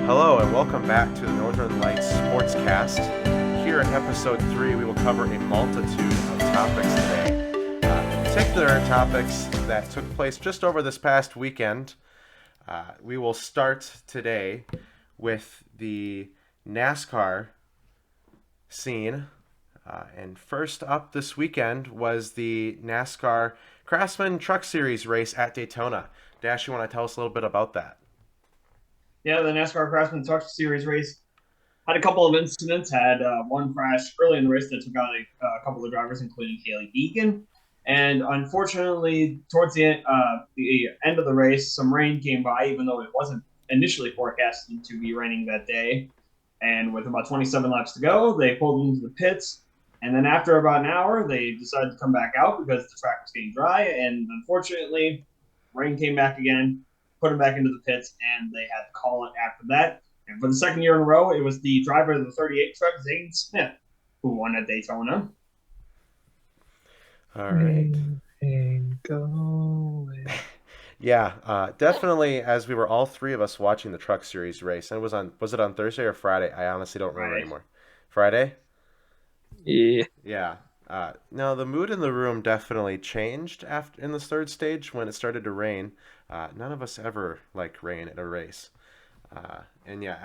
Hello and welcome back to the Northern Lights Sportscast. Here in episode 3, we will cover a multitude of topics today. In particular, topics that took place just over this past weekend. We will start today with the NASCAR scene. And first up this weekend was the NASCAR Craftsman Truck Series race at Daytona. Dash, you want to tell us a little bit about that? Yeah, the NASCAR Craftsman Truck Series race had a couple of incidents. Had one crash early in the race that took out a couple of drivers, including Haley Beacon. And unfortunately, towards the end of the race, some rain came by, even though it wasn't initially forecasted to be raining that day. And with about 27 laps to go, they pulled into the pits. And then after about an hour, they decided to come back out because the track was getting dry. And unfortunately, rain came back again, put them back into the pits, and they had to call it after that. And for the second year in a row, it was the driver of the 38 truck, Zane Smith, who won at Daytona. All right. Yeah, definitely. As we were all three of us watching the Truck Series race, and was it on Thursday or Friday? I honestly don't remember Friday. anymore. Friday? Yeah. Yeah. No, the mood in the room definitely changed after in the third stage when it started to rain. None of us ever like rain at a race. And yeah,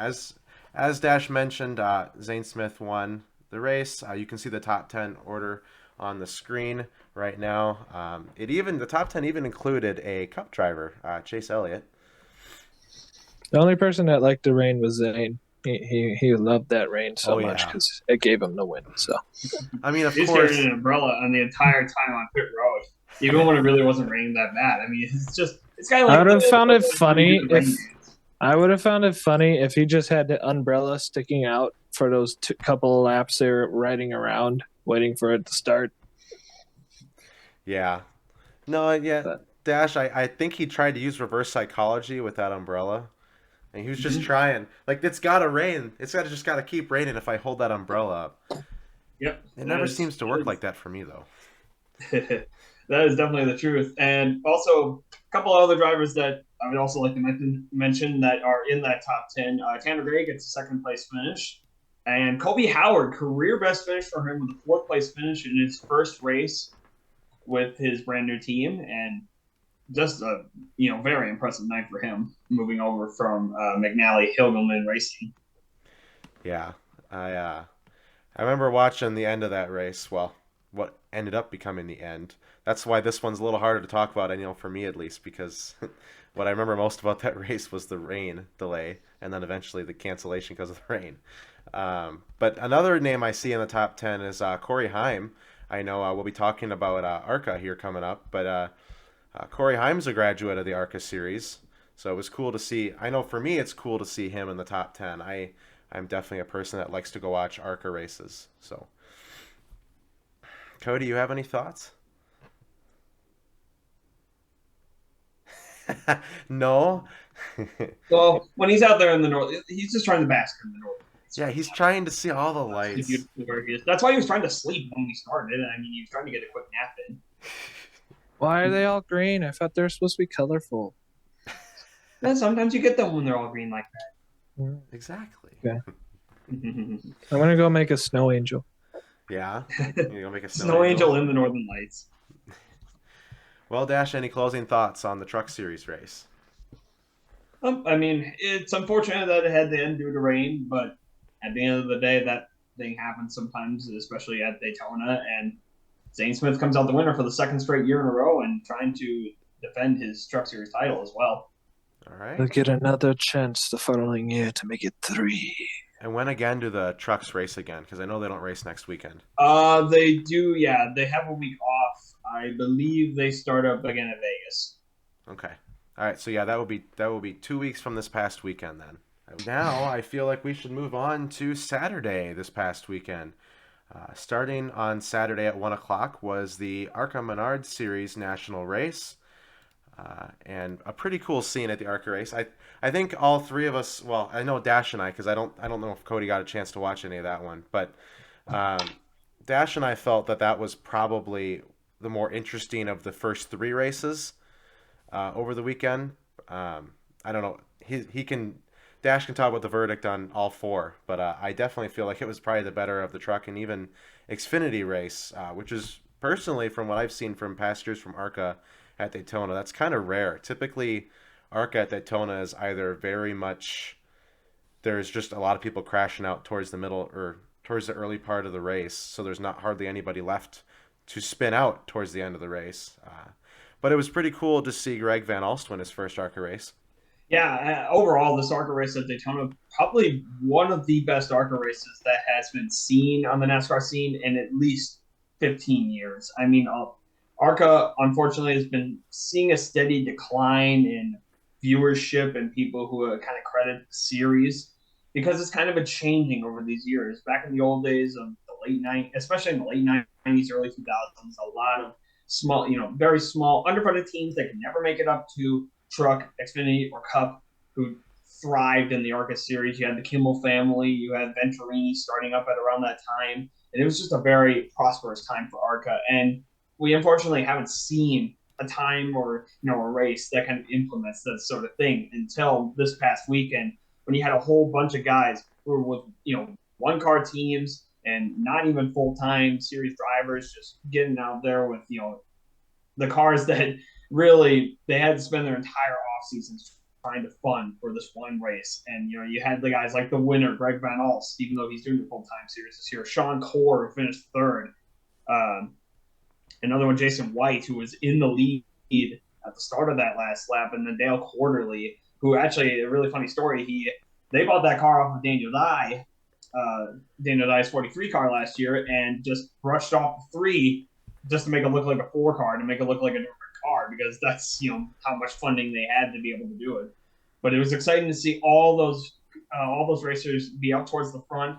as Dash mentioned, Zane Smith won the race. You can see the top 10 order on the screen right now. The top 10 even included a Cup driver, Chase Elliott. The only person that liked the rain was Zane. He loved that rain so Oh, much yeah. because it gave him the win. So I mean, of He's course. carrying an umbrella on the entire time on pit road, even when it really wasn't raining that bad. I mean, it's kind of like I would have found it funny if he just had the umbrella sticking out for those couple of laps they were riding around, waiting for it to start. Yeah. No, yeah. But Dash, I think he tried to use reverse psychology with that umbrella. And he was just Mhm. trying. Like, it's got to rain. Just got to keep raining if I hold that umbrella up. Yep, It never seems to work like that for me, though. that is definitely the truth. And also, a couple of other drivers that I would also like to mention that are in that top 10. Tanner Gray gets a second place finish. And Kobe Howard, career best finish for him with a fourth place finish in his first race with his brand new team. And just a very impressive night for him, moving over from McNally Hilgelman Racing. Yeah. I remember watching the end of that race. Well, what ended up becoming the end. That's why this one's a little harder to talk about, for me at least, because what I remember most about that race was the rain delay and then eventually the cancellation because of the rain. But another name I see in the top 10 is Corey Heim. I know we'll be talking about ARCA here coming up, but Corey Heim's a graduate of the ARCA series, so it was cool to see. I know for me it's cool to see him in the top 10. I'm definitely a person that likes to go watch ARCA races. So, Cody, you have any thoughts? No? Well, when he's out there in the north, he's just trying to bask in the north. Yeah, he's trying to see all the That's lights. That's why he was trying to sleep when we started. I mean, he was trying to get a quick nap in. why are they all green? I thought they were supposed to be colorful. And sometimes you get them when they're all green like Exactly. Yeah. that. I'm gonna go make a snow angel. Yeah? You're going to make a Snow Angel in the Northern Lights. Well, Dash, any closing thoughts on the Truck Series race? I mean, it's unfortunate that it had to end due to rain, but at the end of the day, that thing happens sometimes, especially at Daytona. And Zane Smith comes out the winner for the second straight year in a row and trying to defend his Truck Series title as well. All right. They'll get another chance the following year to make it 3. And when again do the trucks race again? Because I know they don't race next weekend. They do, yeah. They have a week off. I believe they start up again at Vegas. Okay. All right. So yeah, that will be 2 weeks from this past weekend then. Now I feel like we should move on to Saturday this past weekend. Starting on Saturday at 1 o'clock was the ARCA Menard Series National Race. And a pretty cool scene at the ARCA race. I think all three of us. Well, I know Dash and I, because I don't know if Cody got a chance to watch any of that one, but Dash and I felt that was probably the more interesting of the first 3 races over the weekend. I don't know. He can Dash can talk about the verdict on all four, but I definitely feel like it was probably the better of the truck and even Xfinity race, which is personally, from what I've seen from past years from ARCA at Daytona, that's kind of rare. Typically, ARCA at Daytona is either very much there's just a lot of people crashing out towards the middle or towards the early part of the race, so there's not hardly anybody left to spin out towards the end of the race. But it was pretty cool to see Greg Van Alst win his first ARCA race. Yeah, overall, this ARCA race at Daytona, probably one of the best ARCA races that has been seen on the NASCAR scene in at least 15 years. I mean, ARCA, unfortunately, has been seeing a steady decline in viewership and people who kind of credit the series because it's kind of been changing over these years. Back in the old days of the late 90s, especially in the late 90s, early 2000s, a lot of small, very small, underfunded teams that can never make it up to Truck, Xfinity, or Cup, who thrived in the ARCA series. You had the Kimmel family, you had Venturini starting up at around that time, and it was just a very prosperous time for ARCA. And we unfortunately haven't seen a time or a race that kind of implements that sort of thing until this past weekend, when you had a whole bunch of guys who were with one car teams and not even full time series drivers, just getting out there with the cars that really they had to spend their entire off seasons trying to fund for this one race. And you had the guys like the winner, Greg Van Alst, even though he's doing the full time series this year. Sean Core, who finished third. Another one, Jason White, who was in the lead at the start of that last lap, and then Dale Quarterly, who actually, a really funny story, they bought that car off of Daniel Dye's 43 car last year, and just brushed off the 3 just to make it look like a 4 car, to make it look like a different car, because that's how much funding they had to be able to do it. But it was exciting to see all those racers be up towards the front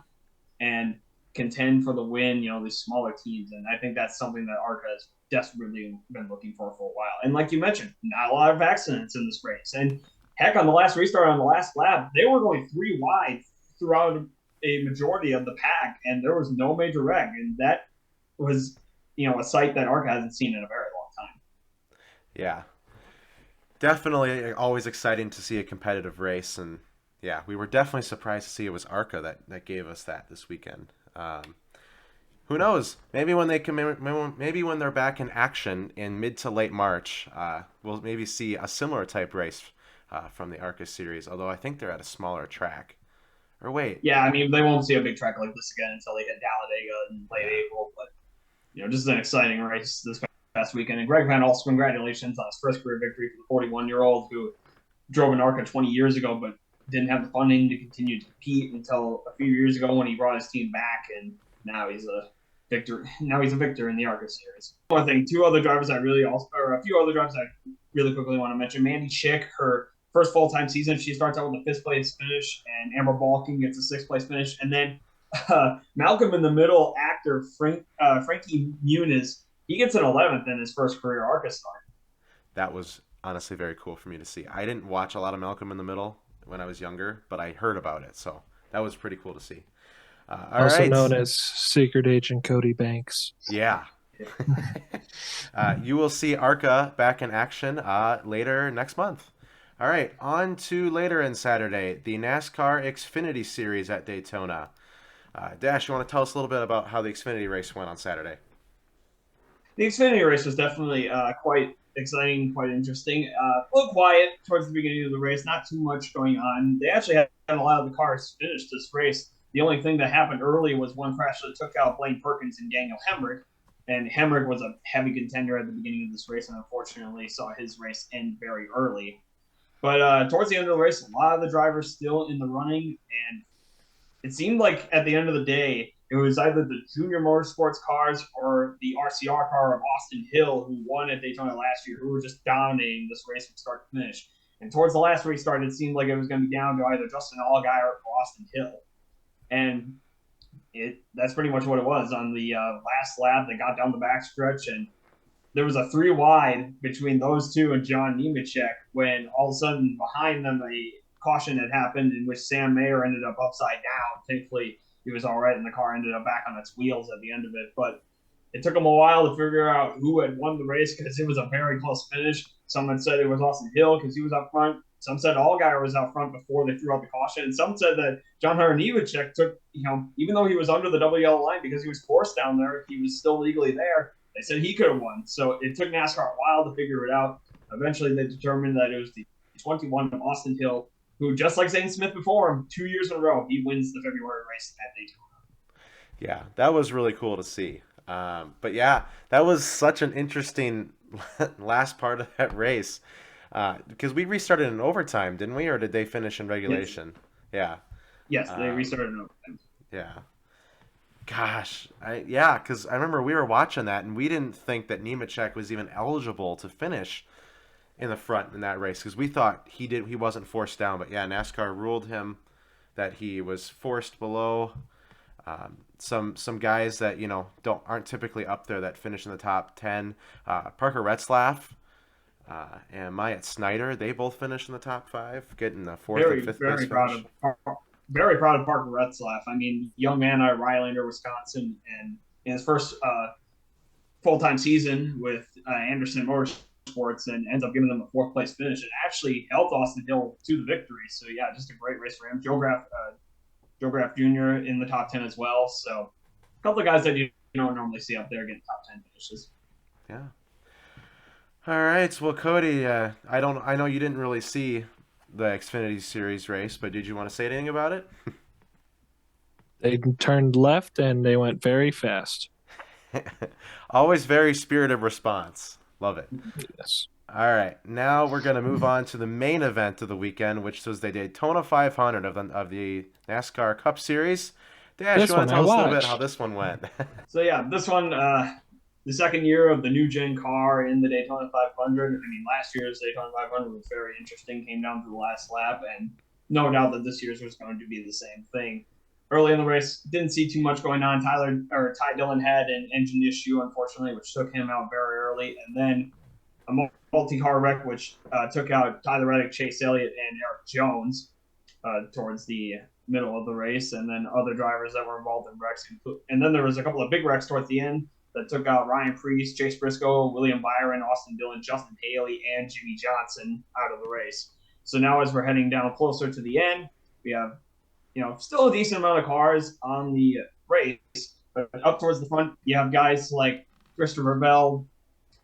and contend for the win, these smaller teams. And I think that's something that ARCA has desperately been looking for a while. And like you mentioned, not a lot of accidents in this race. And heck, on the last restart, on the last lap, they were going 3 wide throughout a majority of the pack, and there was no major wreck. And that was, a sight that ARCA hasn't seen in a very long time. Yeah. Definitely always exciting to see a competitive race. And yeah, we were definitely surprised to see it was ARCA that gave us that this weekend. Who knows? Maybe when they're back in action in mid to late March, we'll maybe see a similar type race from the ARCA series. Although I think they're at a smaller track. Or wait. Yeah, I mean they won't see a big track like this again until they hit Talladega in late April. But just an exciting race this past weekend. And Greg Van Alst, congratulations on his first career victory for the 41-year-old who drove an ARCA 20 years ago, but didn't have the funding to continue to compete until a few years ago when he brought his team back, and now he's a victor. Now he's a victor in the ARCA series. One thing, a few other drivers I really quickly want to mention. Mandy Chick, her first full-time season, she starts out with a 5th place finish, and Amber Balkin gets a 6th place finish, and then Malcolm in the Middle actor Frankie Muniz, he gets an 11th in his first career ARCA start. That was honestly very cool for me to see. I didn't watch a lot of Malcolm in the Middle when I was younger, but I heard about it, so that was pretty cool to see. Also known as Secret Agent Cody Banks. Yeah. You will see ARCA back in action later next month. All right, on to later in Saturday, the NASCAR Xfinity Series at Daytona. Dash, you want to tell us a little bit about how the Xfinity race went on Saturday? The Xfinity race was definitely quite exciting, quite interesting. A little quiet towards the beginning of the race, not too much going on. They actually had a lot of the cars finish this race. The only thing that happened early was one crash that took out Blaine Perkins and Daniel Hemrick. And Hemrick was a heavy contender at the beginning of this race, and unfortunately saw his race end very early. But towards the end of the race, a lot of the drivers still in the running, and it seemed like at the end of the day, it was either the Junior Motorsports cars or the RCR car of Austin Hill, who won at Daytona last year, who were just dominating this race from start to finish. And towards the last restart, it seemed like it was going to be down to either Justin Allgaier or Austin Hill. And that's pretty much what it was. On the last lap, they got down the backstretch, and there was a 3 wide between those two and John Nemechek when all of a sudden behind them a caution had happened in which Sam Mayer ended up upside down. Thankfully, he was all right, and the car ended up back on its wheels at the end of it. But it took them a while to figure out who had won the race because it was a very close finish. Some had said it was Austin Hill because he was up front. Some said Allgaier was out front before they threw out the caution, and some said that John Hunter Nemechek took, even though he was under the double yellow line because he was forced down there, he was still legally there. They said he could have won. So it took NASCAR a while to figure it out. Eventually, they determined that it was the 21 of Austin Hill, who, just like Zane Smith before him, 2 years in a row, he wins the February race at Daytona. Yeah, that was really cool to see. But yeah, that was such an interesting last part of that race. Because we restarted in overtime, didn't we? Or did they finish in regulation? Yes. Yeah. Yes, they restarted in overtime. Yeah. Gosh. Because I remember we were watching that, and we didn't think that Nemechek was even eligible to finish in the front in that race, because we thought he wasn't forced down. But yeah, NASCAR ruled him that he was forced below. Some guys that aren't typically up there that finish in the top 10. Parker Retzlaff and Myatt Snyder, they both finished in the top 5, getting the 4th and 5th place finish. Very proud of Parker Retzlaff. I mean, young man out of Rylander, Wisconsin, and in his first full-time season with Anderson Motorsports, and ends up giving them a 4th place finish. It actually helped Austin Hill to the victory. So yeah, just a great race for him. Joe Graff Jr. in the top 10 as well. So a couple of guys that you don't normally see up there getting top 10 finishes. Yeah. All right. Well, Cody, I know you didn't really see the Xfinity Series race, but did you want to say anything about it? They turned left and they went very fast. Always very spirited response. Love it. Yes. All right. Now we're going to move on to the main event of the weekend, which was the Daytona 500 of the NASCAR Cup Series. Dash, you want to tell us a little bit how this one went? So yeah, this one, the second year of the new gen car in the Daytona 500. I mean, last year's Daytona 500 was very interesting. Came down to the last lap, and no doubt that this year's was going to be the same thing. Early in the race, didn't see too much going on. Ty Dillon had an engine issue, unfortunately, which took him out very early, and then a multi-car wreck, which took out Tyler Reddick, Chase Elliott, and Eric Jones towards the middle of the race, and then other drivers that were involved in wrecks. And then there was a couple of big wrecks towards the end that took out Ryan Preece, Chase Briscoe, William Byron, Austin Dillon, Justin Haley, and Jimmy Johnson out of the race. So now as we're heading down closer to the end, we have still a decent amount of cars on the race, but up towards the front, you have guys like Christopher Bell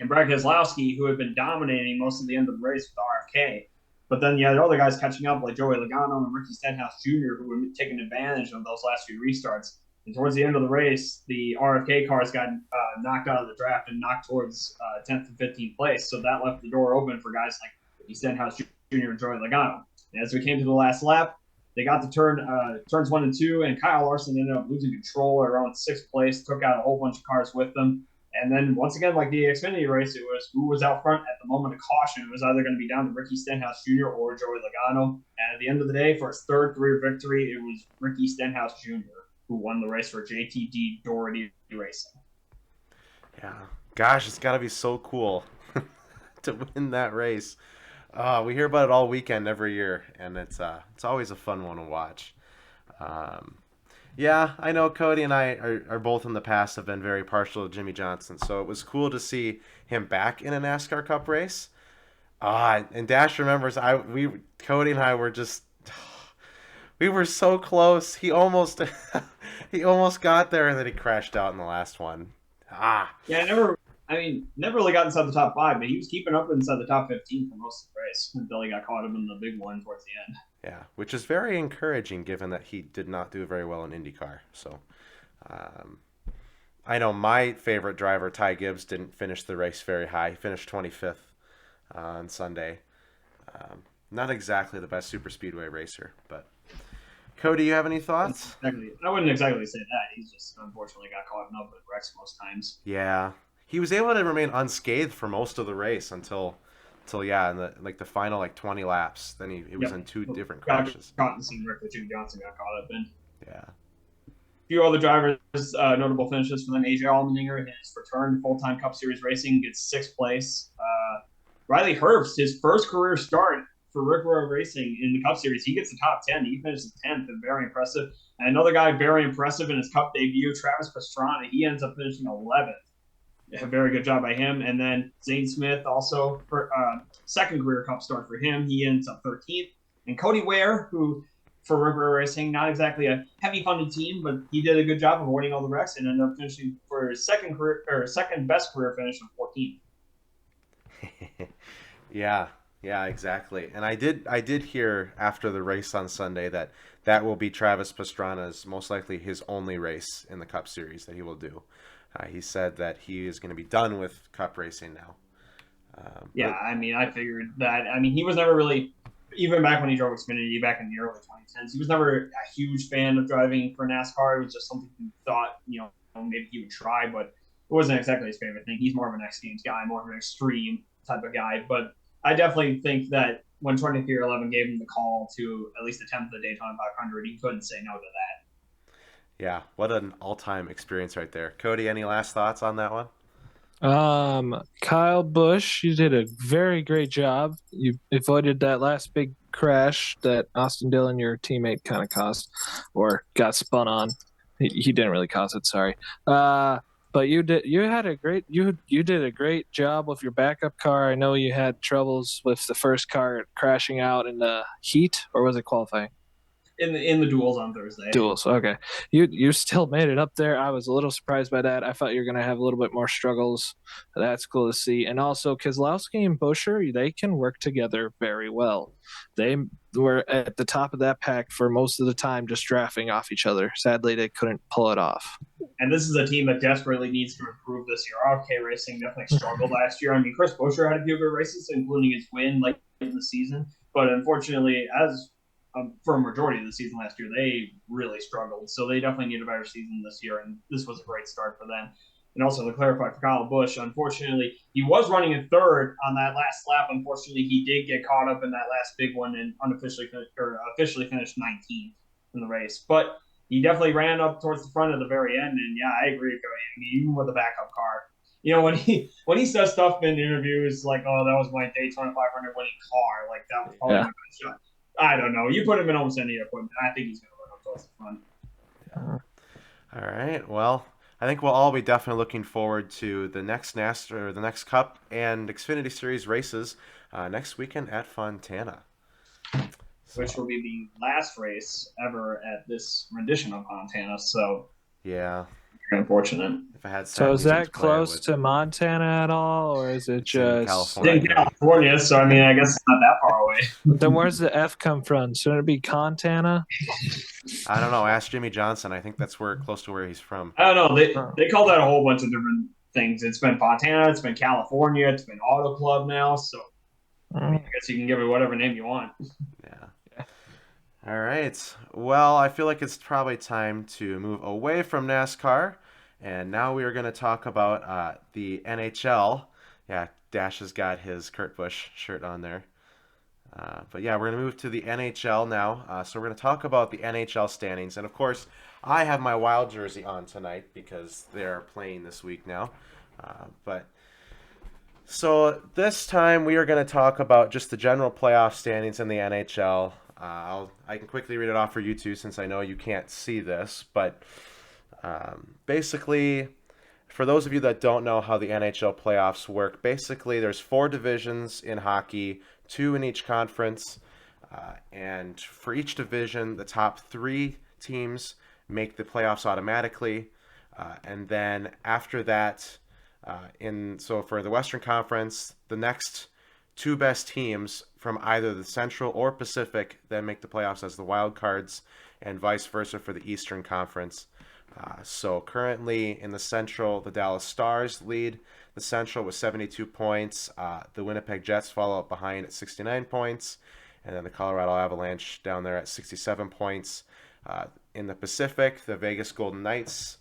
and Brad Keselowski, who have been dominating most of the end of the race with RFK. But then you had other guys catching up, like Joey Logano and Ricky Stenhouse Jr., who were taking advantage of those last few restarts. And towards the end of the race, the RFK cars got knocked out of the draft and knocked towards 10th and 15th place. So that left the door open for guys like Ricky Stenhouse Jr. and Joey Logano. And as we came to the last lap, they got to turns 1 and 2, and Kyle Larson ended up losing control around 6th place, took out a whole bunch of cars with them. And then once again, like the Xfinity race, it was who was out front at the moment of caution. It was either going to be down to Ricky Stenhouse Jr. or Joey Logano. And at the end of the day, for his 3rd career victory, it was Ricky Stenhouse Jr. who won the race for JTG Doherty Racing. Yeah. Gosh, it's got to be so cool to win that race. We hear about it all weekend every year, and it's always a fun one to watch. Yeah, I know Cody and I are both in the past have been very partial to Jimmy Johnson, so it was cool to see him back in a NASCAR Cup race. And Dash remembers Cody and I were just we were so close. He almost got there, and then he crashed out in the last one. Yeah, never really got inside the top 5, but he was keeping up inside the top 15 for most of the race until he got caught up in the big one towards the end. Yeah, which is very encouraging given that he did not do very well in IndyCar. So, I know my favorite driver, Ty Gibbs, didn't finish the race very high. He finished 25th on Sunday. Not exactly the best super speedway racer, but Cody, you have any thoughts? Exactly. I wouldn't exactly say that. He's just unfortunately got caught up with wrecks most times. Yeah, he was able to remain unscathed for most of the race until yeah, in the final 20 laps. Then he was in 2 different crashes. Caught in the same wreck that Jimmy Johnson got caught up in. Yeah. A few other drivers, notable finishes for them. AJ Allmendinger, his return to full-time Cup Series racing, gets 6th place. Riley Herbst, his first career start for Rick Rowe Racing in the Cup Series, he gets the top 10. He finishes 10th, and very impressive. And another guy very impressive in his Cup debut, Travis Pastrana, he ends up finishing 11th. a very good job by him. And then Zane Smith also for second career Cup start for him. He ends up 13th. And Cody Ware, who for River Racing, not exactly a heavy funded team, but he did a good job of avoiding all the wrecks and ended up finishing for his second best career finish of 14th. Yeah, yeah, exactly. And I did hear after the race on Sunday that that will be Travis Pastrana's most likely his only race in the Cup Series that he will do. He said that he is going to be done with Cup racing now. Yeah, But I mean, I figured that. I mean, he was never really, even back when he drove Xfinity back in the early 2010s, he was never a huge fan of driving for NASCAR. It was just something he thought, maybe he would try, but it wasn't exactly his favorite thing. He's more of an X Games guy, more of an extreme type of guy. But I definitely think that when 2311 gave him the call to at least attempt the Daytona 500, he couldn't say no to that. yeah, what an all-time experience right there. Cody, any last thoughts on that one? Kyle Busch, you did a very great job. You avoided that last big crash that Austin Dillon, your teammate, kind of caused or got spun on. He didn't really cause it, sorry. But you did. You did a great job with your backup car. I know you had troubles with the first car crashing out in the heat, or was it qualifying? In the duels on Thursday. Duels. Okay. You still made it up there. I was a little surprised by that. I thought you were going to have a little bit more struggles. That's cool to see. And also, Keselowski and Buscher, they can work together very well. They were at the top of that pack for most of the time, just drafting off each other. Sadly, they couldn't pull it off. And this is a team that desperately needs to improve this year. RFK Racing definitely struggled last year. I mean, Chris Buescher had a few good races, including his win late in the season. But unfortunately, as for a majority of the season last year, they really struggled. So they definitely need a better season this year, and this was a great start for them. And also to clarify for Kyle Busch, unfortunately, he was running in third on that last lap. Unfortunately, he did get caught up in that last big one and officially finished 19th in the race. But he definitely ran up towards the front at the very end. And yeah, I agree with Cody. I mean, even with a backup car, when he says stuff in interviews like, "Oh, that was my Daytona 500 winning car," like that was probably my best shot. I don't know. You put him in almost any equipment, I think he's going to run up towards the front. All right. Well, I think we'll all be definitely looking forward to the next NASCAR, the next Cup and Xfinity Series races next weekend at Fontana. Which will be the last race ever at this rendition of Fontana. So yeah, very unfortunate. If I had so is that close to Montana at all, or is it just in California? In California, so I mean, I guess it's not that far away. Then where's the F come from? Shouldn't it be Contana? I don't know. Ask Jimmy Johnson. I think that's close to where he's from. I don't know. They call that a whole bunch of different things. It's been Fontana, it's been California, it's been Auto Club now. So I guess you can give it whatever name you want. Yeah. All right. Well, I feel like it's probably time to move away from NASCAR. And now we are going to talk about the NHL. Yeah, Dash has got his Kurt Busch shirt on there. But yeah, we're going to move to the NHL now. So we're going to talk about the NHL standings. And of course, I have my Wild jersey on tonight because they're playing this week now. So this time we are going to talk about just the general playoff standings in the NHL. I can quickly read it off for you two since I know you can't see this. But basically, for those of you that don't know how the NHL playoffs work, basically there's 4 divisions in hockey, 2 in each conference, and for each division, the top 3 teams make the playoffs automatically, and then after that, so for the Western Conference, the next 2 best teams from either the Central or Pacific then make the playoffs as the wild cards, and vice versa for the Eastern Conference. So currently in the Central, the Dallas Stars lead the Central with 72 points. The Winnipeg Jets follow up behind at 69 points. And then the Colorado Avalanche down there at 67 points. In the Pacific, the Vegas Golden Knights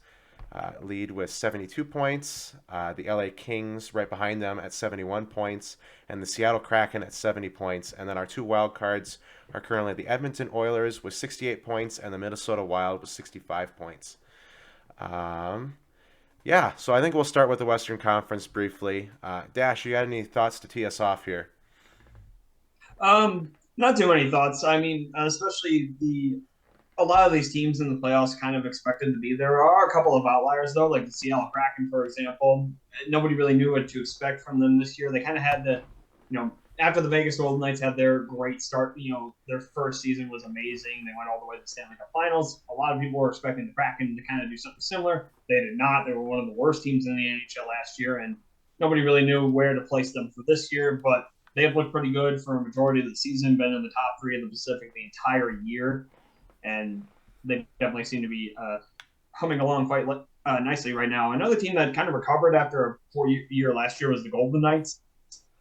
lead with 72 points. The LA Kings right behind them at 71 points. And the Seattle Kraken at 70 points. And then our 2 wild cards are currently the Edmonton Oilers with 68 points and the Minnesota Wild with 65 points. Yeah, so I think we'll start with the Western Conference briefly. Dash, you got any thoughts to tee us off here? Not too many thoughts. I mean, especially a lot of these teams in the playoffs kind of expected to be there. There are a couple of outliers, though, like the Seattle Kraken, for example. Nobody really knew what to expect from them this year. They kind of had to, after the Vegas Golden Knights had their great start, their first season was amazing. They went all the way to the Stanley Cup Finals. A lot of people were expecting the Kraken to kind of do something similar. They did not. They were one of the worst teams in the NHL last year, and nobody really knew where to place them for this year, but they have looked pretty good for a majority of the season, been in the top 3 of the Pacific the entire year, and they definitely seem to be humming along quite nicely right now. Another team that kind of recovered after a 4-year last year was the Golden Knights,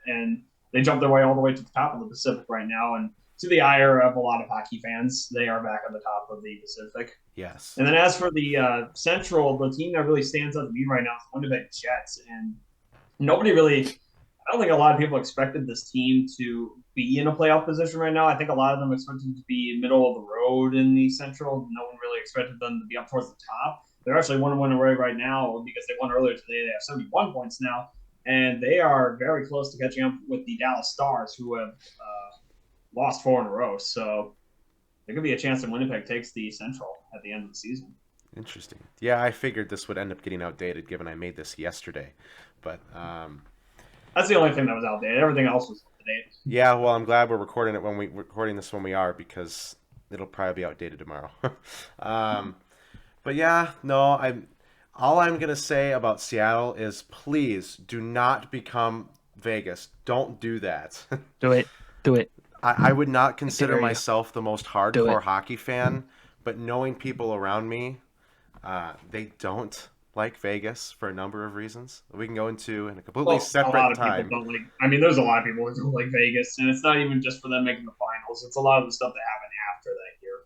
and they jumped their way all the way to the top of the Pacific right now, and to the ire of a lot of hockey fans, they are back on the top of the Pacific. Yes. And then as for the Central, the team that really stands out to me right now is the Winnipeg Jets, and nobody really – I don't think a lot of people expected this team to be in a playoff position right now. I think a lot of them expected to be middle of the road in the Central. No one really expected them to be up towards the top. They're actually 1-1 away right now because they won earlier today. They have 71 points now, and they are very close to catching up with the Dallas Stars, who have lost 4 in a row. So there could be a chance that Winnipeg takes the Central at the end of the season. Interesting. Yeah, I figured this would end up getting outdated given I made this yesterday. But that's the only thing that was outdated. Everything else was up to date. yeah, well, I'm glad we're recording this when we are, because it'll probably be outdated tomorrow. But yeah, no, all I'm gonna say about Seattle is please do not become Vegas. Don't do that. Do it. I would not consider dare you. myself the most hardcore hockey fan, but knowing people around me, they don't like Vegas for a number of reasons we can go into in a completely separate time. There's a lot of people who don't like Vegas, and it's not even just for them making the finals. It's a lot of the stuff that happened after that year.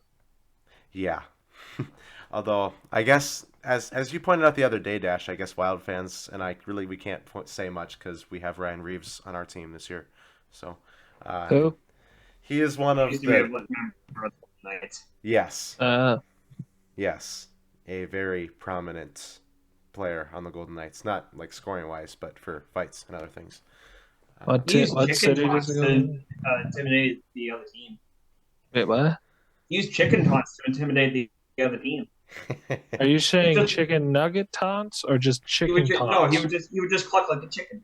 Yeah. Although, I guess, as you pointed out the other day, Dash, I guess Wild fans and we can't say much because we have Ryan Reeves on our team this year. So, Who? he is one of the Knights. Yes. Yes. A very prominent player on the Golden Knights, not like scoring wise, but for fights and other things. What city does it go in? Intimidate the other team. Wait, what? Use chicken taunts to intimidate the other team. Are you saying chicken nugget taunts or just chicken taunts? No, he would just cluck like a chicken.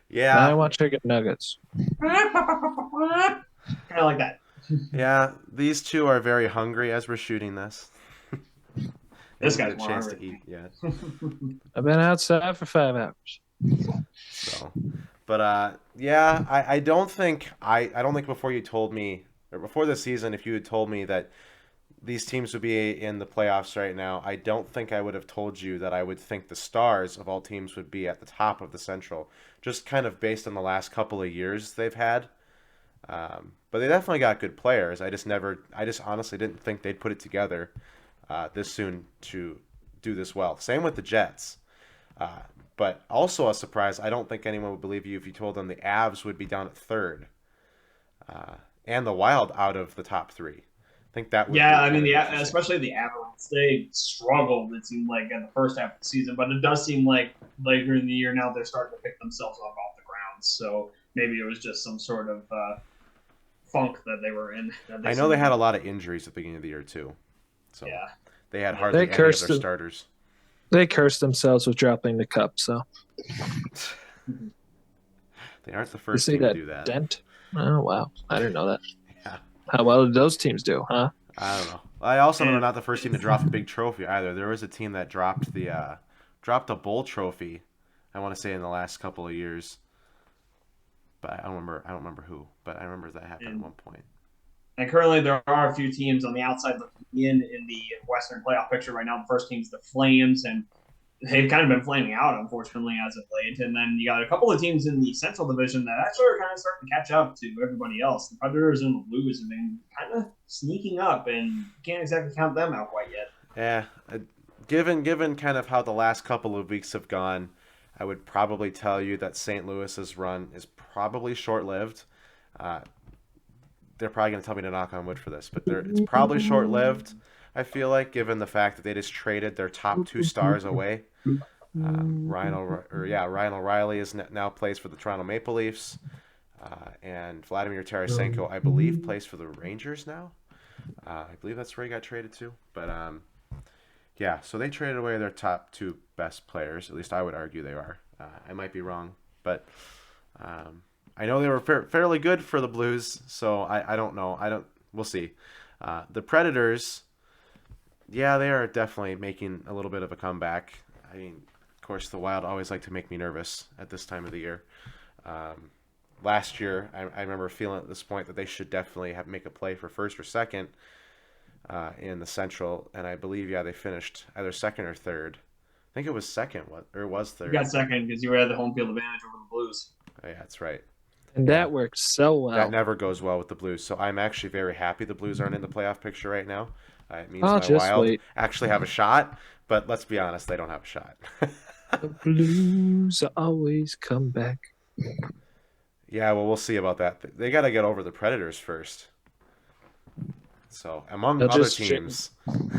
Yeah. I want chicken nuggets. Kind of like that. Yeah, these two are very hungry as we're shooting this. This guy's a more chance hungry. to eat yet. I've been outside for 5 hours. So, but yeah, I don't think before you told me, or before the season, if you had told me that these teams would be in the playoffs right now, I don't think I would have told you that I would think the Stars of all teams would be at the top of the Central, just kind of based on the last couple of years they've had. But they definitely got good players. I just honestly didn't think they'd put it together this soon to do this well. Same with the Jets. But also a surprise, I don't think anyone would believe you if you told them the Avs would be down at third. And the Wild out of the top 3. I think that would especially the Avalanche, they struggled, it seemed like, in the first half of the season, but it does seem like later in the year now they're starting to pick themselves up off the ground. So maybe it was just some sort of funk that they were in. I know they had a lot of injuries at the beginning of the year too. So yeah. They had hardly any of their starters. They cursed themselves with dropping the cup, so they aren't the first team to do that. Dent? Oh wow. I didn't know that. Yeah. How well did those teams do, huh? I don't know. I also know they're not the first team to drop a big trophy either. There was a team that dropped a bowl trophy, I want to say, in the last couple of years. But I don't remember who. But I remember that happened at one point. And currently there are a few teams on the outside looking in the Western playoff picture right now. The first team's the Flames, and they've kind of been flaming out, unfortunately, as of late. And then you got a couple of teams in the Central Division that actually are kind of starting to catch up to everybody else. The Predators and the Blues have been kind of sneaking up, and you can't exactly count them out quite yet. Yeah. Given kind of how the last couple of weeks have gone, I would probably tell you that St. Louis's run is probably short-lived. They're probably going to tell me to knock on wood for this, but it's probably short-lived, I feel like, given the fact that they just traded their top 2 stars away. Ryan O'Reilly now plays for the Toronto Maple Leafs, and Vladimir Tarasenko, I believe, plays for the Rangers now. I believe that's where he got traded to. But yeah, so they traded away their top two best players. At least I would argue they are. I might be wrong, but um, I know they were fairly good for the Blues. So I don't know. I don't. We'll see. The Predators, yeah, they are definitely making a little bit of a comeback. I mean, of course, the Wild always like to make me nervous at this time of the year. Um, Last year, I remember feeling at this point that they should definitely make a play for first or second in the Central, and I believe they finished either second or third. I think it was second, or it was You third. got second because you had the home field advantage over the Blues. Oh, yeah, that's right. And Yeah, that worked so that well. never goes well with the Blues. So I'm actually very happy the Blues aren't in the playoff picture right now. It means I'll my just Wild wait. actually have a shot, but let's be honest, they don't have a shot. The Blues always come back. Yeah, well, we'll see about that. They got to get over the Predators first. So, among They'll other just teams,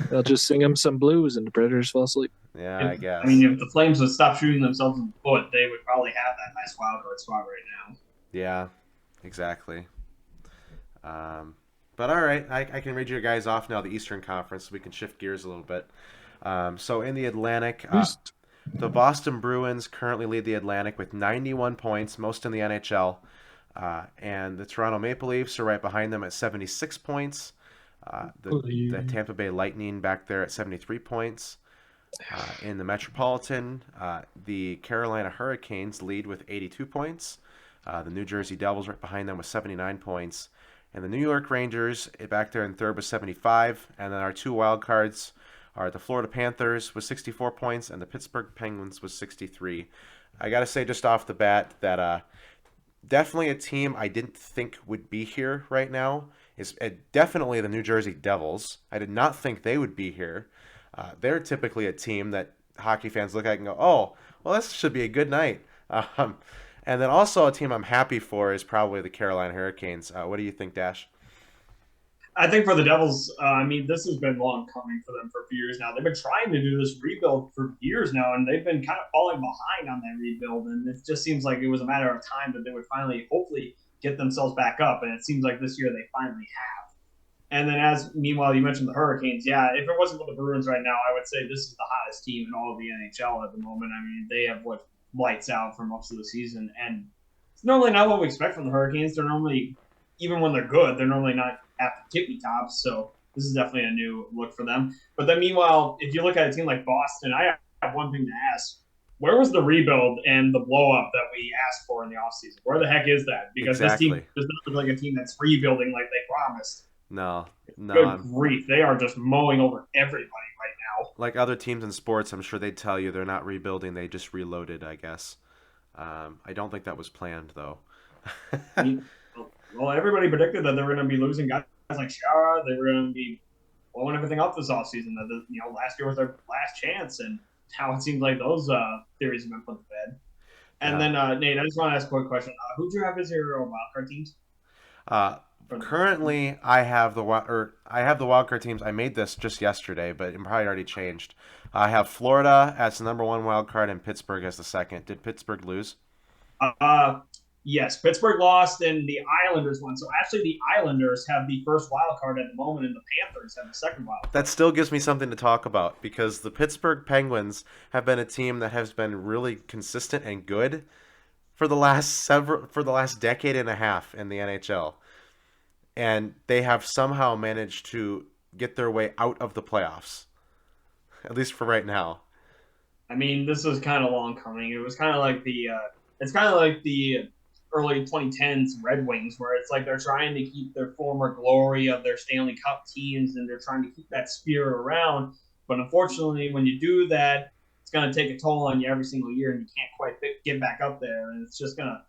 They'll just sing them some blues and the Predators fall asleep. yeah, I If, guess. I mean, if the Flames would stop shooting themselves in the foot, they would probably have that nice wild card spot right now. Yeah, exactly. But all right, I can read you guys off now the Eastern Conference, so we can shift gears a little bit. So in the Atlantic, the Boston Bruins currently lead the Atlantic with 91 points, most in the NHL. And the Toronto Maple Leafs are right behind them at 76 points. The Tampa Bay Lightning back there at 73 points. In the Metropolitan, the Carolina Hurricanes lead with 82 points. The New Jersey Devils right behind them with 79 points. And the New York Rangers back there in third with 75. And then our two wild cards are the Florida Panthers with 64 points and the Pittsburgh Penguins with 63. I got to say just off the bat that definitely a team I didn't think would be here right now is definitely the New Jersey Devils. I did not think they would be here. They're typically a team that hockey fans look at and go, oh, well, this should be a good night. And then also a team I'm happy for is probably the Carolina Hurricanes. What do you think, Dash? I think for the Devils, I mean, this has been long coming for them for a few years now. They've been trying to do this rebuild for years now, and they've been kind of falling behind on that rebuild. And it just seems like it was a matter of time that they would finally, hopefully, get themselves back up. And it seems like this year they finally have. And then, meanwhile, you mentioned the Hurricanes. Yeah, if it wasn't for the Bruins right now, I would say this is the hottest team in all of the NHL at the moment. I mean, they have lights out for most of the season, and it's normally not what we expect from the Hurricanes. They're normally, even when they're good, they're normally not at the tippy tops. So this is definitely a new look for them. But then, meanwhile, if you look at a team like Boston, I have one thing to ask. Where was the rebuild and the blow up that we asked for in the offseason? Where the heck is that? Because This team does not look like a team that's rebuilding like they promised. No. Good grief. They are just mowing over everybody right now. Like other teams in sports, I'm sure they'd tell you they're not rebuilding. They just reloaded, I guess. I don't think that was planned, though. Well, everybody predicted that they were going to be losing guys like Shara. They were going to be blowing everything up this offseason. That last year was their last chance, and now it seems like those theories have been put to bed. And then, Nate, I just want to ask a quick question. Who do you have as your wildcard teams? Currently, I have the wildcard teams. I made this just yesterday, but it probably already changed. I have Florida as the number one wildcard and Pittsburgh as the second. Did Pittsburgh lose? Yes, Pittsburgh lost and the Islanders won. So actually, the Islanders have the first wild card at the moment, and the Panthers have the second wild card. That still gives me something to talk about because the Pittsburgh Penguins have been a team that has been really consistent and good for the last decade and a half in the NHL. And they have somehow managed to get their way out of the playoffs, at least for right now. I mean, this was kind of long coming. It was kind of like the early 2010s Red Wings, where it's like they're trying to keep their former glory of their Stanley Cup teams, and they're trying to keep that spirit around. But unfortunately, when you do that, it's going to take a toll on you every single year, and you can't quite get back up there. And it's just going to,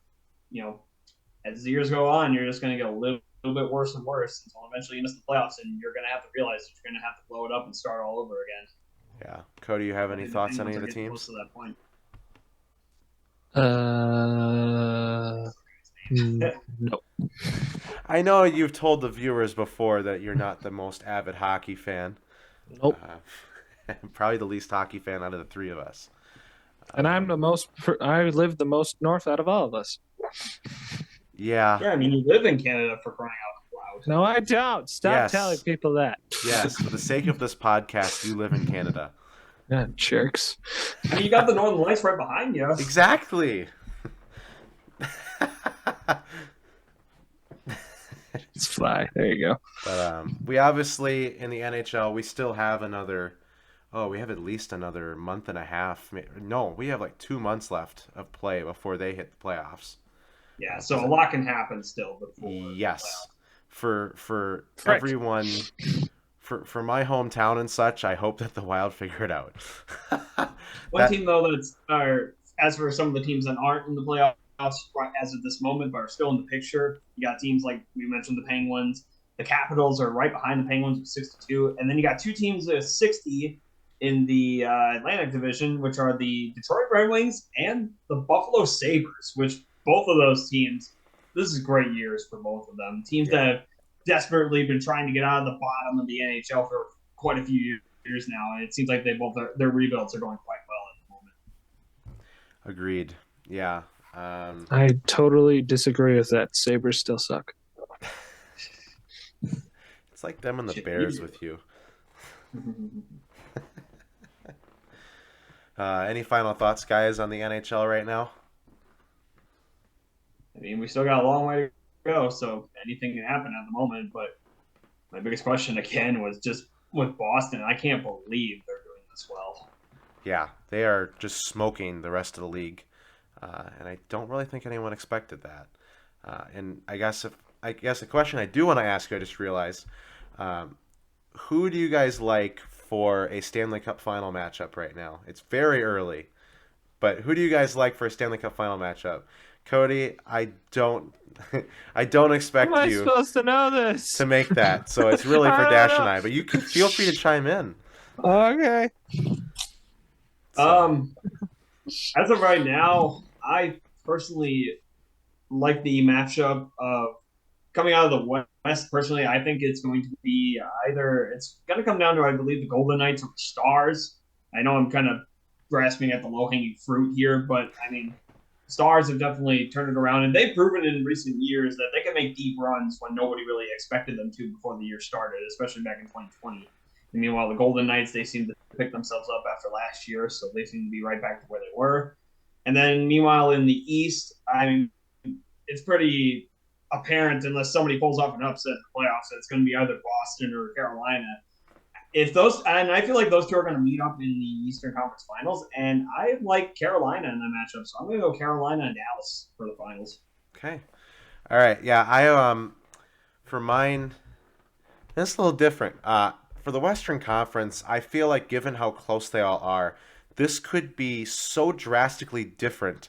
as the years go on, you're just going to get a little bit worse and worse until eventually you miss the playoffs, and you're going to have to realize that you're going to have to blow it up and start all over again. Yeah. Cody, you have any thoughts on any of the teams? Close to that point. No. I know you've told the viewers before that you're not the most avid hockey fan. Nope. Probably the least hockey fan out of the three of us. And I live the most north out of all of us. Yeah. Yeah, I mean, you live in Canada for crying out No, I don't. Stop Yes. telling people that. Yes, for the sake of this podcast, you live in Canada. Yeah, jerks. I mean, you got the Northern Lights right behind you. Exactly. It's fly. There you go. But we obviously in the NHL we still have another. Oh, we have at least another month and a half. No, we have like 2 months left of play before they hit the playoffs. Yeah, so a lot can happen still before. Yes, for Frick. everyone, for my hometown and such, I hope that the Wild figure it out. One team though that's as for some of the teams that aren't in the playoffs as of this moment, but are still in the picture, you got teams like we mentioned, the Penguins. The Capitals are right behind the Penguins with 62, and then you got two teams with 60 in the Atlantic Division, which are the Detroit Red Wings and the Buffalo Sabres, which both of those teams, this is great years for both of them. Teams that have desperately been trying to get out of the bottom of the NHL for quite a few years now, and it seems like their rebuilds are going quite well at the moment. Agreed. Yeah. I totally disagree with that. Sabres still suck. It's like them and the Bears with you. Any final thoughts, guys, on the NHL right now? I mean, we still got a long way to go, so anything can happen at the moment. But my biggest question again was just with Boston. I can't believe they're doing this well. Yeah, they are just smoking the rest of the league, and I don't really think anyone expected that. And I guess the question I do want to ask you, I just realized, who do you guys like for a Stanley Cup final matchup right now? It's very early, but who do you guys like for a Stanley Cup final matchup? Cody, I don't expect How am I you supposed to know this? to make that, so it's really for Dash and I. But you can feel free to chime in. Okay. As of right now, I personally like the matchup of coming out of the West. Personally, I think it's going to be it's going to come down to, I believe, the Golden Knights or the Stars. I know I'm kind of grasping at the low-hanging fruit here, but I mean, Stars have definitely turned it around, and they've proven in recent years that they can make deep runs when nobody really expected them to before the year started, especially back in 2020. And meanwhile, the Golden Knights, they seem to pick themselves up after last year, so they seem to be right back to where they were. And then, meanwhile, in the East, I mean, it's pretty apparent, unless somebody pulls off an upset in the playoffs, that it's going to be either Boston or Carolina. And I feel like those two are going to meet up in the Eastern Conference Finals, and I like Carolina in that matchup, so I'm going to go Carolina and Dallas for the finals. Okay. All right. Yeah, for mine, it's a little different. For the Western Conference, I feel like given how close they all are, this could be so drastically different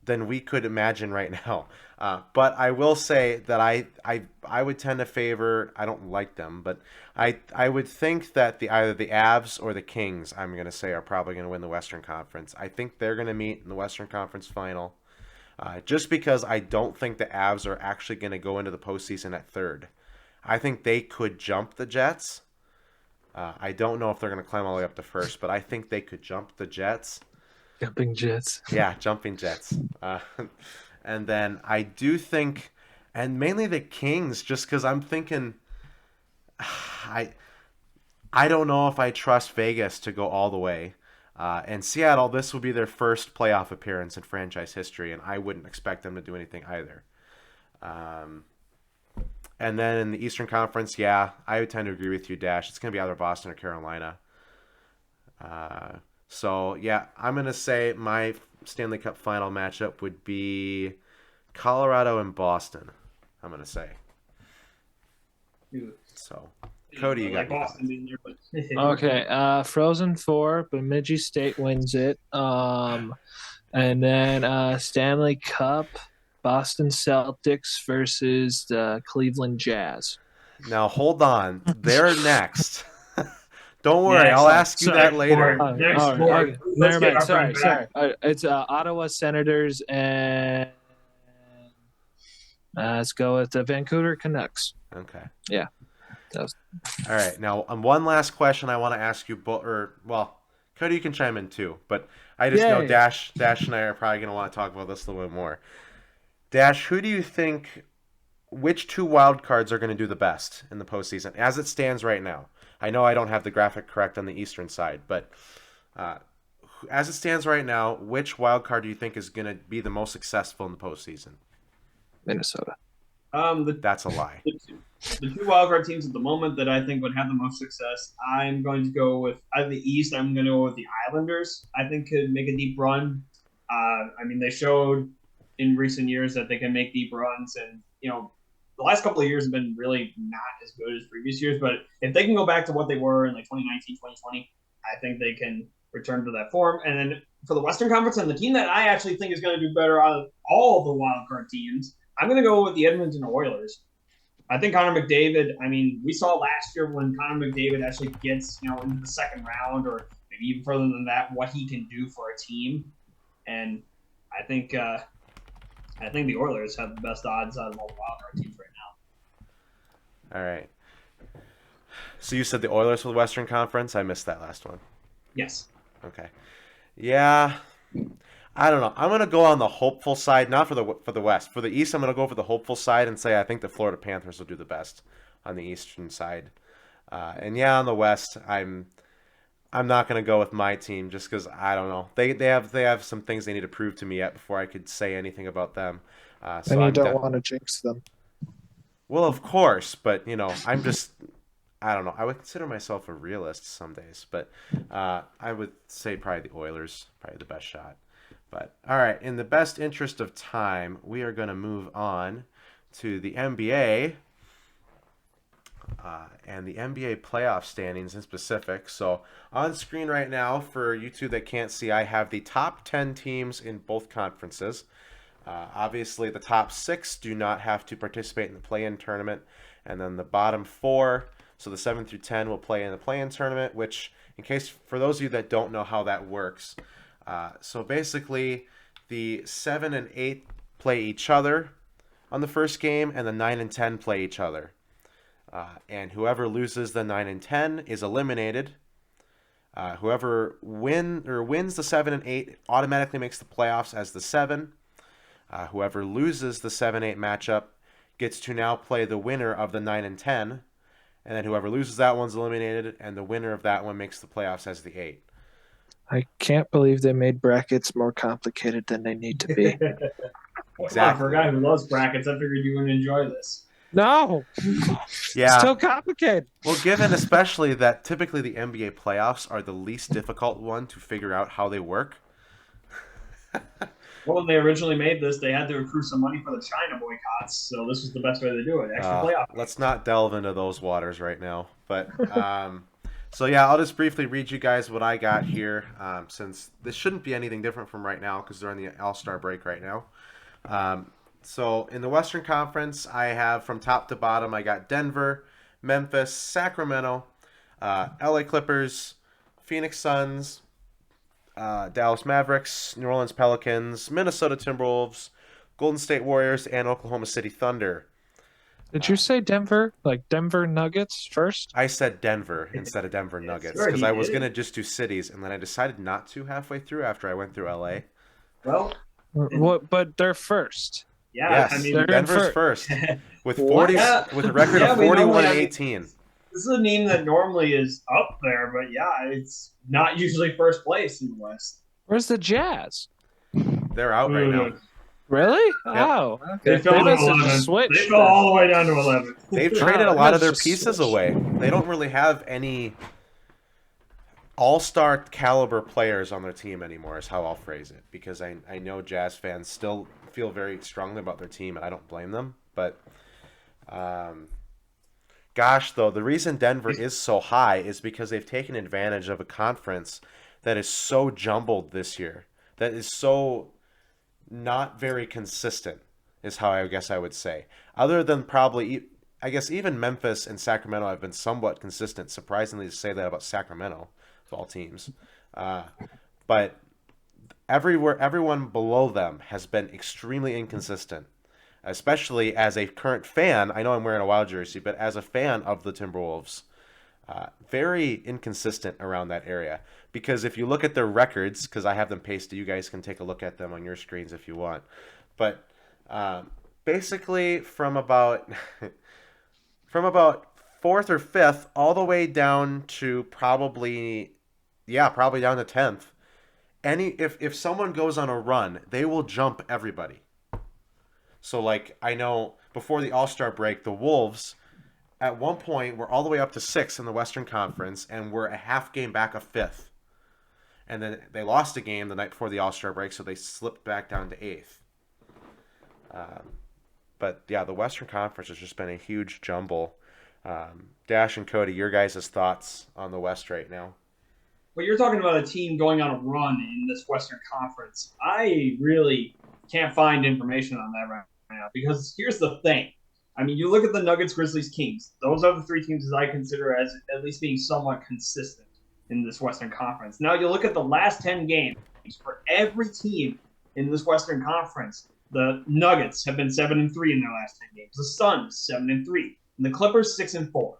than we could imagine right now. But I will say that I would tend to favor, I don't like them, but I would think that either the Avs or the Kings, I'm going to say, are probably going to win the Western Conference. I think they're going to meet in the Western Conference final, just because I don't think the Avs are actually going to go into the postseason at third. I think they could jump the Jets. I don't know if they're going to climb all the way up to first, but I think they could jump the Jets. Jumping Jets. Yeah, jumping Jets. And then I do think, and mainly the Kings, just because I'm thinking, I don't know if I trust Vegas to go all the way. And Seattle, this will be their first playoff appearance in franchise history, and I wouldn't expect them to do anything either. And then in the Eastern Conference, yeah, I would tend to agree with you, Dash. It's going to be either Boston or Carolina. So, yeah, I'm going to say my Stanley Cup final matchup would be Colorado and Boston, I'm going to say. So, Cody, you got Boston in there, but Okay, Frozen 4, Bemidji State wins it. And then Stanley Cup, Boston Celtics versus the Cleveland Jazz. Now, hold on. They're next. Don't worry. Next. I'll ask you that Sorry, later. Okay. Never mind. Sorry. back. It's Ottawa Senators and let's go with the Vancouver Canucks. Okay. Yeah. All right. Now, one last question I want to ask you, Cody, you can chime in too, but I just know Dash and I are probably going to want to talk about this a little bit more. Dash, who do you think which two wild cards are going to do the best in the postseason as it stands right now? I know I don't have the graphic correct on the Eastern side, but as it stands right now, which wild card do you think is going to be the most successful in the postseason? Minnesota. That's a lie. The two wildcard teams at the moment that I think would have the most success, I'm going to go with out of the East. I'm going to go with the Islanders. I think could make a deep run. They showed in recent years that they can make deep runs, and the last couple of years have been really not as good as previous years. But if they can go back to what they were in like 2019, 2020, I think they can return to that form. And then for the Western Conference, and the team that I actually think is going to do better out of all the wildcard teams, I'm going to go with the Edmonton Oilers. I think Connor McDavid, we saw last year when Connor McDavid actually gets, into the second round or maybe even further than that, what he can do for a team. And I think the Oilers have the best odds out of all the wildcard teams right now. All right. So you said the Oilers for the Western Conference? I missed that last one. Yes. Okay. Yeah. I don't know. I'm going to go on the hopeful side, not for the West. For the East, I'm going to go for the hopeful side and say I think the Florida Panthers will do the best on the Eastern side. And yeah, on the West, I'm not going to go with my team just because I don't know. They have some things they need to prove to me yet before I could say anything about them. And you don't want to jinx them. Well, of course, but I'm just. I don't know. I would consider myself a realist some days, but I would say probably the Oilers, probably the best shot. But all right, in the best interest of time, we are going to move on to the NBA and the NBA playoff standings in specific. So on screen right now, for you two that can't see, I have the top 10 teams in both conferences. Obviously, the top 6 do not have to participate in the play-in tournament, and then the bottom 4, so the 7 through 10, will play in the play-in tournament, which, in case for those of you that don't know how that works, so basically, the 7 and 8 play each other on the first game, and the 9 and 10 play each other. And whoever loses the 9 and 10 is eliminated. Whoever wins the 7 and 8 automatically makes the playoffs as the 7. Whoever loses the 7-8 matchup gets to now play the winner of the 9 and 10. And then whoever loses that one's eliminated, and the winner of that one makes the playoffs as the 8. I can't believe they made brackets more complicated than they need to be. Exactly. Come on, for a guy who loves brackets, I figured you would enjoy this. No. Yeah. Still complicated. Well, given especially that typically the NBA playoffs are the least difficult one to figure out how they work. Well, when they originally made this, they had to accrue some money for the China boycotts, so this was the best way to do it. Extra playoff. Let's not delve into those waters right now. But so yeah, I'll just briefly read you guys what I got here, since this shouldn't be anything different from right now because they're in the All-Star break right now. So in the Western Conference, I have from top to bottom, I got Denver, Memphis, Sacramento, LA Clippers, Phoenix Suns, Dallas Mavericks, New Orleans Pelicans, Minnesota Timberwolves, Golden State Warriors, and Oklahoma City Thunder. Did you say Denver? Like Denver Nuggets first? I said Denver instead of Denver Nuggets because I was going to just do cities, and then I decided not to halfway through after I went through LA. Well, but they're first. Yeah, yes, Denver's first with 40 with a record of 41-18. This is a team that normally is up there, but yeah, it's not usually first place in the West. Where's the Jazz? They're out right now. Really? Yep. Oh, okay. They fell all the way down to 11. They've traded a lot of their pieces away. They don't really have any all-star caliber players on their team anymore, is how I'll phrase it. Because I know Jazz fans still feel very strongly about their team, and I don't blame them. But, gosh, though, the reason Denver is so high is because they've taken advantage of a conference that is so jumbled this year, that is so not very consistent, is how I guess I would say. Other than probably, I guess even Memphis and Sacramento have been somewhat consistent. Surprisingly to say that about Sacramento, of all teams. But everyone below them has been extremely inconsistent, especially as a current fan. I know I'm wearing a Wild jersey, but as a fan of the Timberwolves, very inconsistent around that area. Because if you look at their records, because I have them pasted, you guys can take a look at them on your screens if you want. But basically from about from about fourth or fifth all the way down to probably down to 10th. If someone goes on a run, they will jump everybody. So like I know before the All-Star break, the Wolves at one point were all the way up to 6th in the Western Conference and were a half game back of 5th. And then they lost a game the night before the All-Star break, so they slipped back down to 8th. But yeah, the Western Conference has just been a huge jumble. Dash and Cody, your guys' thoughts on the West right now? Well, you're talking about a team going on a run in this Western Conference. I really can't find information on that right now because here's the thing. I mean, you look at the Nuggets, Grizzlies, Kings. Those are the three teams that I consider as at least being somewhat consistent in this Western Conference. Now, you look at the last 10 games for every team in this Western Conference. The Nuggets have been 7-3 in their last 10 games. The Suns 7-3, and the Clippers 6-4.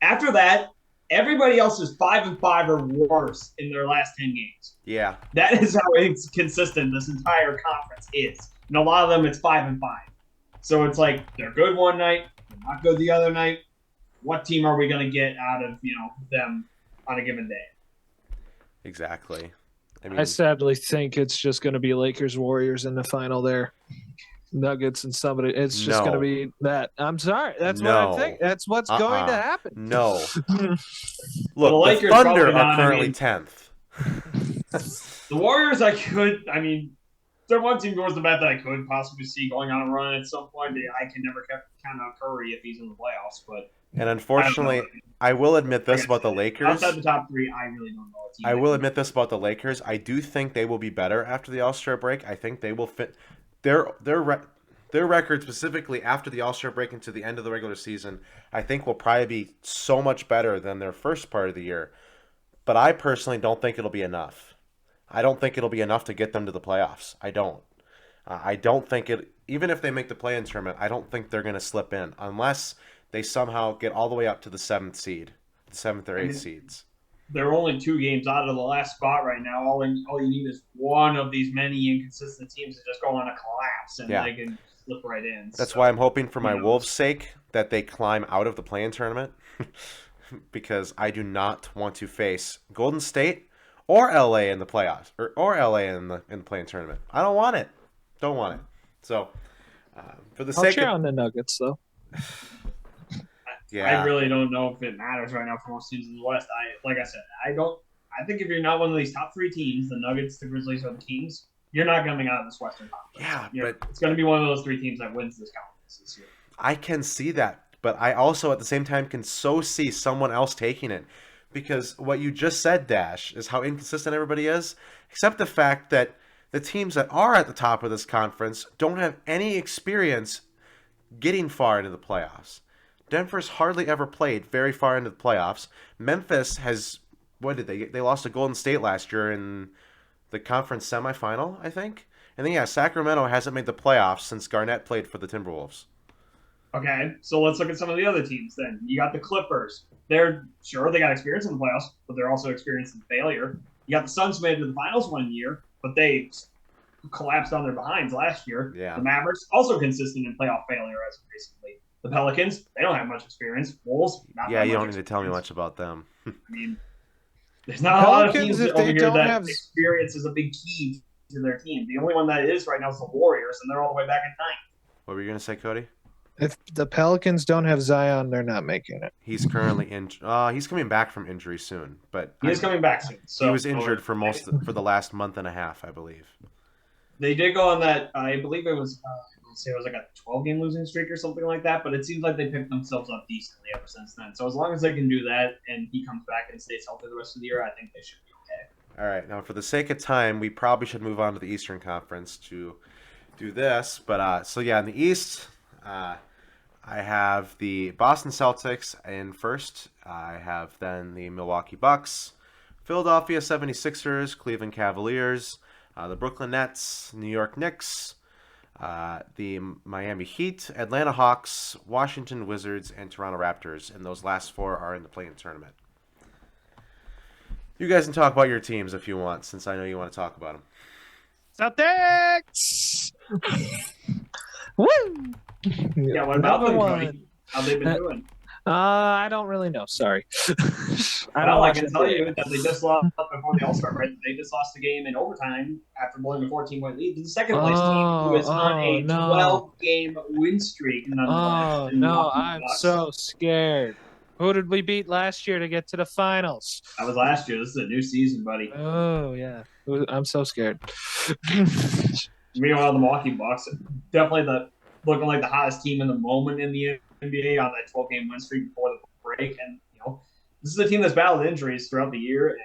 After that, everybody else is 5-5 or worse in their last 10 games. Yeah, That is how inconsistent this entire conference is. And a lot of them, it's 5-5. So it's like they're good one night, they're not good the other night. What team are we going to get out of them on a given day? exactly. I sadly think it's just going to be Lakers Warriors in the final there. Nuggets and somebody. It's just going to be that. I'm sorry. That's what I think. That's what's going to happen. No. Well, Look, the the Lakers Thunder probably are not, currently 10th. The Warriors, they're one team towards the bet that I could possibly see going on a run at some point. I can never count out Curry if he's in the playoffs, but And unfortunately, I will admit this about the Lakers. Outside the top three, I really don't know. I will admit this about the Lakers. I do think they will be better after the All-Star break. I think they will fit their record specifically after the All-Star break into the end of the regular season. I think will probably be so much better than their first part of the year. But I personally don't think it'll be enough. I don't think it'll be enough to get them to the playoffs. I don't. I don't think it. Even if they make the play-in tournament, I don't think they're going to slip in unless they somehow get all the way up to the 7th seed, the 7th or 8th seeds. They're only 2 games out of the last spot right now. All you need is one of these many inconsistent teams to just go on a collapse, and they can slip right in. That's why I'm hoping for my Wolves' sake that they climb out of the play-in tournament because I do not want to face Golden State or LA in the playoffs or LA in the play-in tournament. I don't want it. Don't want it. So for the sake cheer on the Nuggets though. Yeah. I really don't know if it matters right now for most teams in the West. Like I said, I think if you're not one of these top 3 teams, the Nuggets, the Grizzlies, or the Kings, you're not coming out of this Western Conference. Yeah, but it's going to be one of those 3 teams that wins this conference this year. I can see that, but I also at the same time can so see someone else taking it. Because what you just said, Dash, is how inconsistent everybody is, except the fact that the teams that are at the top of this conference don't have any experience getting far into the playoffs. Denver's hardly ever played very far into the playoffs. Memphis has, they lost to Golden State last year in the conference semifinal, I think. And then, Sacramento hasn't made the playoffs since Garnett played for the Timberwolves. Okay, so let's look at some of the other teams then. You got the Clippers. They got experience in the playoffs, but they're also experienced in failure. You got the Suns made it to the finals one year, but they collapsed on their behinds last year. Yeah. The Mavericks, also consistent in playoff failure as of recently. The Pelicans, they don't have much experience. Wolves, not that much you don't need experience. to tell me much about them. There's not a lot of teams if over they here don't that have experience is a big key to their team. The only one that is right now is the Warriors, and they're all the way back in time. What were you going to say, Cody? If the Pelicans don't have Zion, they're not making it. He's currently he's coming back from injury soon, but He is coming back soon. So he was injured for the last month and a half, I believe. They did go on that. I believe it was. It was like a 12-game losing streak or something like that. But it seems like they picked themselves up decently ever since then. So as long as they can do that and he comes back and stays healthy the rest of the year, I think they should be okay. All right. Now, for the sake of time, we probably should move on to the Eastern Conference to do this. But in the East, I have the Boston Celtics in first. I have then the Milwaukee Bucks, Philadelphia 76ers, Cleveland Cavaliers, the Brooklyn Nets, New York Knicks, the Miami Heat, Atlanta Hawks, Washington Wizards, and Toronto Raptors. And those last 4 are in the play-in tournament. You guys can talk about your teams if you want, since I know you want to talk about them. Celtics! Woo! Yeah, what about them, Number Cody? one. How they been doing? I don't really know. Sorry. I don't Well, I watch can tell NBA. you that they just lost before the All-Star break. They just lost the game in overtime after blowing a 14-point lead to the second-place team, who is on Oh a no. 12-game win streak, nonetheless. Oh In no, Milwaukee I'm Bucks. so scared. Who did we beat last year to get to the finals? That was last year. This is a new season, buddy. Oh yeah, I'm so scared. Meanwhile, the Milwaukee Bucks definitely looking like the hottest team in the moment in the NBA on that 12-game win streak before the break. And this is a team that's battled injuries throughout the year, and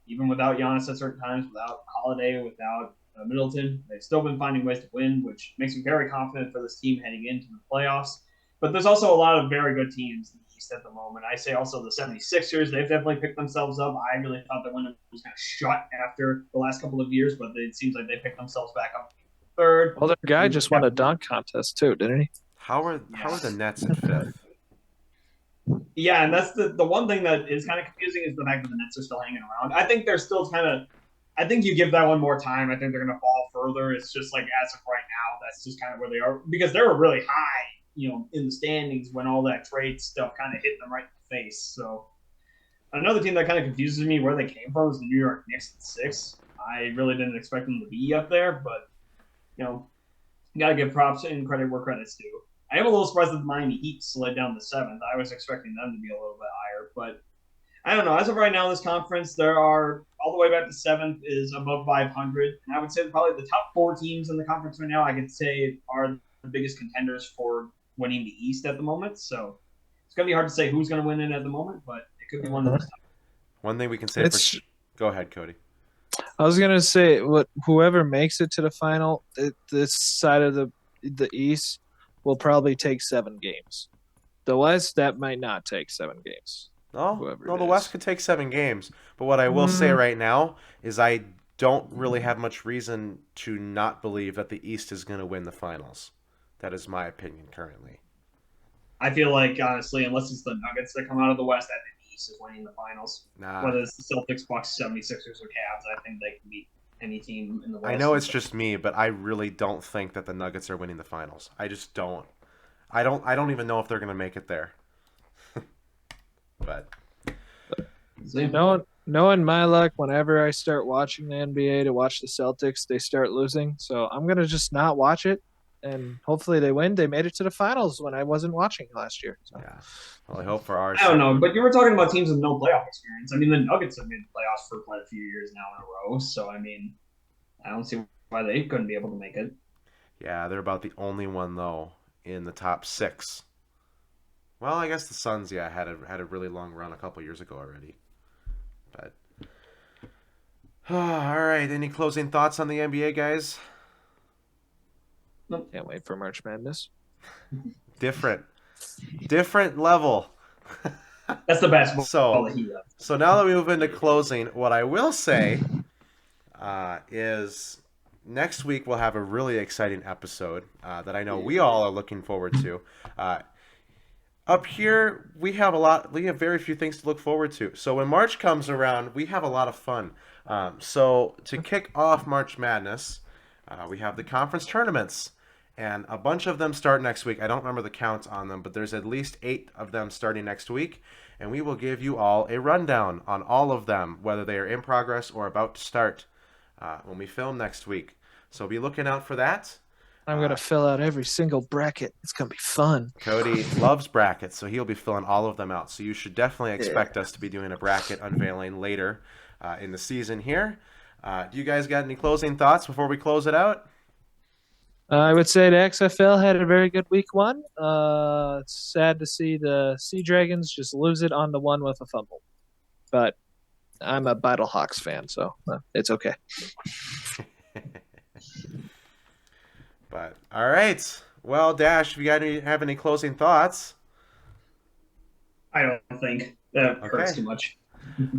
even without Giannis at certain times, without Holiday, without Middleton, they've still been finding ways to win, which makes me very confident for this team heading into the playoffs. But there's also a lot of very good teams in the East at the moment. I say also the 76ers, they've definitely picked themselves up. I really thought the window was kind of shut after the last couple of years, but it seems like they picked themselves back up third. Well, their guy just won a dunk contest too, didn't he? How are the Nets at fifth? Yeah, and that's the one thing that is kind of confusing is the fact that the Nets are still hanging around. I think they're still kind of. I think you give that one more time. I think they're going to fall further. It's just like as of right now, that's just kind of where they are because they were really high, in the standings when all that trade stuff kind of hit them right in the face. So another team that kind of confuses me where they came from is the New York Knicks at 6. I really didn't expect them to be up there, but you got to give props and credit where credit's due. I am a little surprised that the Miami Heat slid down to 7th. I was expecting them to be a little bit higher, but I don't know. As of right now in this conference, there are all the way back to 7th is above 500. And I would say probably the top 4 teams in the conference right now, I could say, are the biggest contenders for winning the East at the moment. So it's going to be hard to say who's going to win it at the moment, but it could be one of those times. One thing we can say go ahead, Cody. I was gonna say whoever makes it to the final, this side of the East will probably take 7 games. The West, that might not take 7 games. No, the West could take 7 games. But what I will say right now is I don't really have much reason to not believe that the East is going to win the finals. That is my opinion currently. I feel like, honestly, unless it's the Nuggets that come out of the West, I think the East is winning the finals. Nah. Whether it's the Celtics, Bucks, 76ers, or Cavs, I think they can beat any team in the West. I know it's just me, but I really don't think that the Nuggets are winning the finals. I just don't. I don't even know if they're going to make it there. But knowing my luck, whenever I start watching the NBA to watch the Celtics, they start losing. So I'm gonna just not watch it, and hopefully they win. They made it to the finals when I wasn't watching last year. So. Yeah, well, I hope for ours. I don't know, but you were talking about teams with no playoff experience. I mean, the Nuggets have made the playoffs for quite a few years now in a row. So I mean, I don't see why they couldn't be able to make it. Yeah, they're about the only one though in the top 6. Well, I guess the Suns, had a really long run a couple years ago already. But all right, any closing thoughts on the NBA, guys? Nope. Can't wait for March Madness. Different level. That's the best. So now that we move into closing, what I will say is next week we'll have a really exciting episode that I know we all are looking forward to. Up here, we have very few things to look forward to. So when March comes around, we have a lot of fun. So to kick off March Madness, we have the conference tournaments, and a bunch of them start next week. I don't remember the count on them, but there's at least 8 of them starting next week, and we will give you all a rundown on all of them, whether they are in progress or about to start when we film next week. So be looking out for that. I'm going to fill out every single bracket. It's going to be fun. Cody loves brackets, so he'll be filling all of them out. So you should definitely expect us to be doing a bracket unveiling later in the season here. Do you guys got any closing thoughts before we close it out? I would say the XFL had a very good week 1. It's sad to see the Sea Dragons just lose it on the one with a fumble. But I'm a Battlehawks fan, so it's okay. But all right, well, Dash, if you have any closing thoughts? I don't think that hurts too much.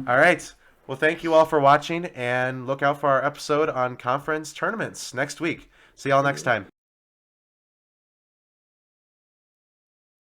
All right, well, thank you all for watching, and look out for our episode on conference tournaments next week. See y'all next time.